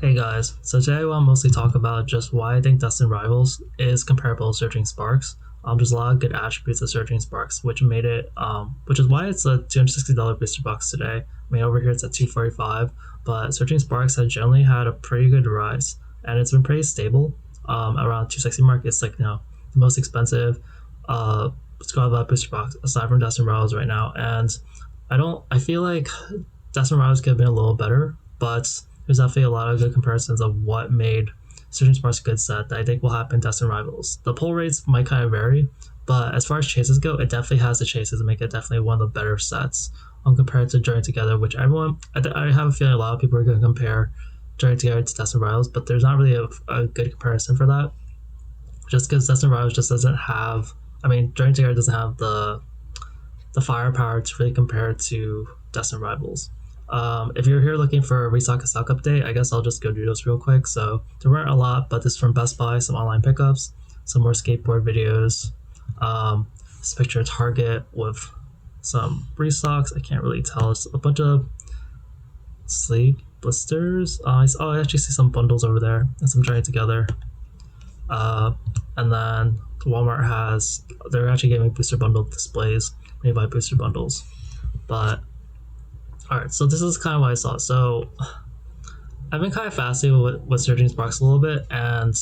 Hey guys, so today I want to mostly talk about just why I think Destined Rivals is comparable to Surging Sparks. There's a lot of good attributes of Surging Sparks, which made it, which is why it's a $260 booster box today. I mean, over here it's at $245, but Surging Sparks has generally had a pretty good rise, and it's been pretty stable. Around 260 mark, it's like the most expensive, squad booster box aside from Destined Rivals right now, and I feel like Destined Rivals could have been a little better, but there's definitely a lot of good comparisons of what made Surgeon Sparks a good set that I think will happen in Destined Rivals. The pull rates might kind of vary, but as far as chases go, it definitely has the chases to make it definitely one of the better sets compared to Journey Together, which I have a feeling a lot of people are going to compare Journey Together to Destined Rivals, but there's not really a good comparison for that. Just because Destined Rivals just doesn't have, I mean, Journey Together doesn't have the firepower to really compare to Destined Rivals. If you're here looking for a restock and stock update, I guess I'll just go do those real quick. So there weren't a lot, but this is from Best Buy, some online pickups, some more skateboard videos. This picture of Target with some restocks. I can't really tell. It's a bunch of sleeve blisters. I actually see some bundles over there and some joined together. And then Walmart they're actually giving booster bundle displays when you buy booster bundles. But alright, so this is kind of what I saw. So I've been kind of fascinated with Surging Sparks a little bit, and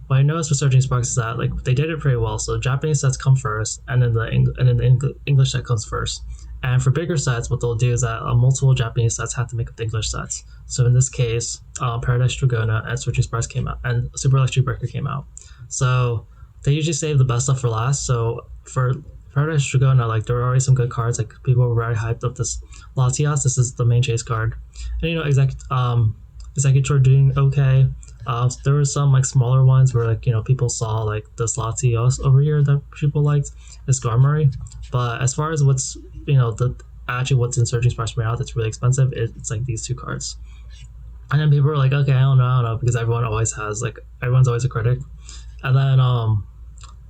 what I noticed with Surging Sparks is that like they did it pretty well. So Japanese sets come first, and then the English set comes first. And for bigger sets, what they'll do is that multiple Japanese sets have to make up the English sets. So in this case, Paradise Dragona and Surging Sparks came out, and Super Electric Breaker came out. So they usually save the best stuff for last. So for Paradise Dragona, like there were already some good cards. Like people were very hyped up this Latias. This is the main chase card, and Executor doing okay. There were some like smaller ones where like people saw like this Latios over here that people liked, this Garmari. But as far as what's what's in Surging Sparks right now that's really expensive, it's like these two cards. And then people were like, okay, I don't know, because everyone's always a critic. And then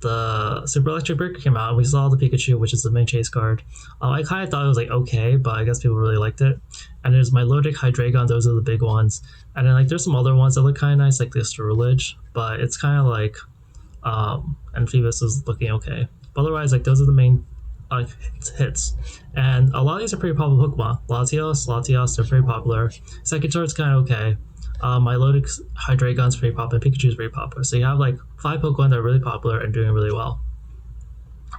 the Super Electric Breaker came out, and we saw the Pikachu, which is the main chase card. I kind of thought it was like okay, but I guess people really liked it. And there's Milotic, Hydreigon, those are the big ones. And then like there's some other ones that look kind of nice, like the Astrolage, but it's kind of like and Phoebus is looking okay. But otherwise, like those are the main hits. And a lot of these are pretty popular Pokemon. Latios, they're pretty popular. Second is kind of okay. Milotic, Hydreigon's pretty popular, Pikachu's pretty popular. So you have like 5 Pokemon that are really popular and doing really well.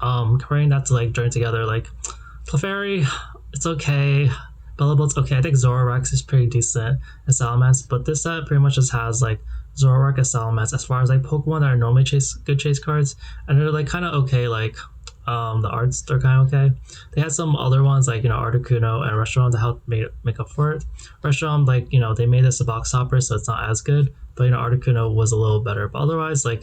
Comparing that to like Journey Together, like Clefairy, it's okay. Bellabolt's okay. I think Zoroark is pretty decent and Salamence, but this set pretty much just has like Zoroark and Salamence as far as like Pokemon that are normally good chase cards, and they're like kind of okay. Like the arts, they're kind of okay. They had some other ones like Articuno and Restaurant that helped make up for it. Restaurant, like they made this a box topper, so it's not as good, but Articuno was a little better. But otherwise, like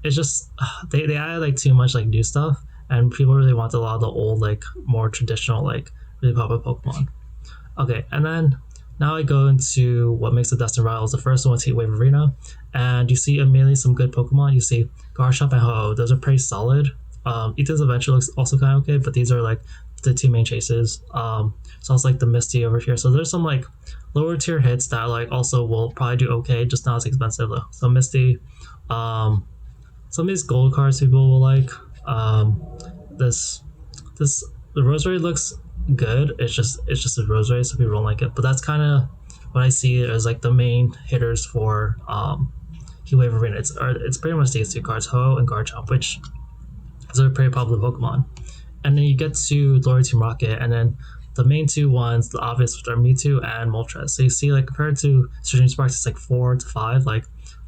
it's just they added like too much like new stuff, and people really want a lot of the old like more traditional like really popular Pokemon. Okay, and then now I go into what makes the Destined Rivals. The first one is Heatwave Arena, and you see immediately some good Pokemon. You see Garchomp and Ho-Oh. Those are pretty solid. Ethan's Adventure looks also kind of okay, but these are like the two main chases. So it's like the Misty over here. So there's some like lower tier hits that like also will probably do okay, just not as expensive though. So Misty, some of these gold cards people will like. The Rosary looks good. It's just a Rosary, so people don't like it. But that's kind of what I see as like the main hitters for Heatwave Arena. It's pretty much these two cards, Ho-Oh and Garchomp, which is a pretty popular Pokemon. And then you get to Glory Team Rocket, and then the main two ones, the obvious, which are Mewtwo and Moltres. So you see, like compared to Surging Sparks, it's like 4 to 5. Like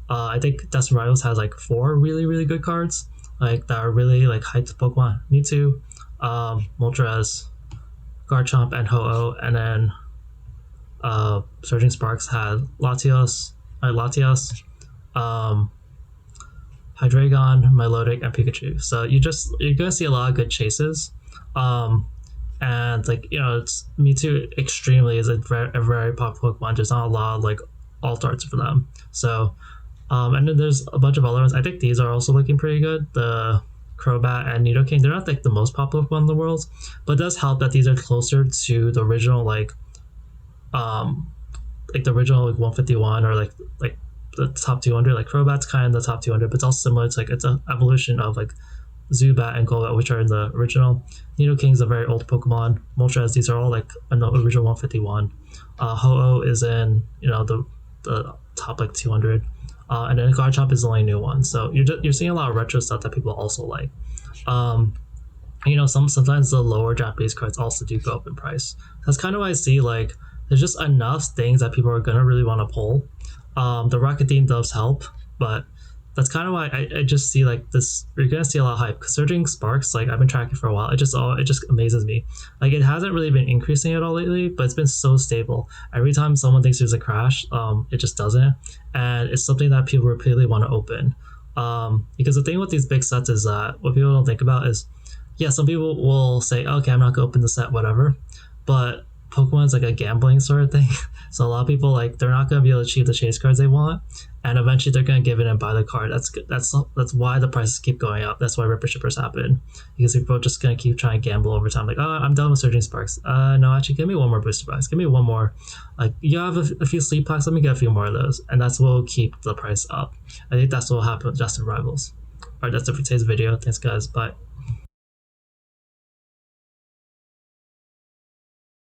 I think Destined Rivals has like 4 really really good cards, like that are really like hyped Pokemon. Mewtwo, Moltres, Garchomp, and Ho-Oh, and then Surging Sparks had Latios, Hydreigon, Milotic, and Pikachu. So you're gonna see a lot of good chases, and like it's Mewtwo extremely is a very popular Pokemon. There's not a lot of like alt arts for them. So and then there's a bunch of other ones. I think these are also looking pretty good. The Crobat and Nidoking, they're not like the most popular one in the world, but it does help that these are closer to the original like like the original like 151 or like the top 200. Like Crobat's kind of the top 200, but it's all similar. It's like it's an evolution of like Zubat and Golbat, which are in the original. Nidoking's a very old Pokemon. Moltres, these are all like an original 151. Ho-Oh is in the top like 200. And then Garchomp is the only new one. So you're seeing a lot of retro stuff that people also like. Um, sometimes the lower Japanese cards also do go up in price. That's kind of why I see like there's just enough things that people are gonna really want to pull. The Rocket theme does help, but that's kind of why I just see like this. You're gonna see a lot of hype because Surging Sparks, like I've been tracking for a while. It just amazes me. Like it hasn't really been increasing at all lately, but it's been so stable. Every time someone thinks there's a crash, it just doesn't, and it's something that people repeatedly want to open. Because the thing with these big sets is that what people don't think about is, yeah, some people will say, okay, I'm not gonna open the set, whatever, but Pokemon's like a gambling sort of thing. So a lot of people like they're not gonna be able to achieve the chase cards they want, and eventually they're gonna give in and buy the card. That's why the prices keep going up. That's why Ripper Shippers happen, because people are just gonna keep trying to gamble over time. Like, oh, I'm done with Surging Sparks. No, actually, give me one more Booster Box. Give me one more. Like, you have a few Sleep Packs. Let me get a few more of those, and that's what will keep the price up. I think that's what will happen with Destined Rivals. Alright, that's it for today's video. Thanks, guys. Bye.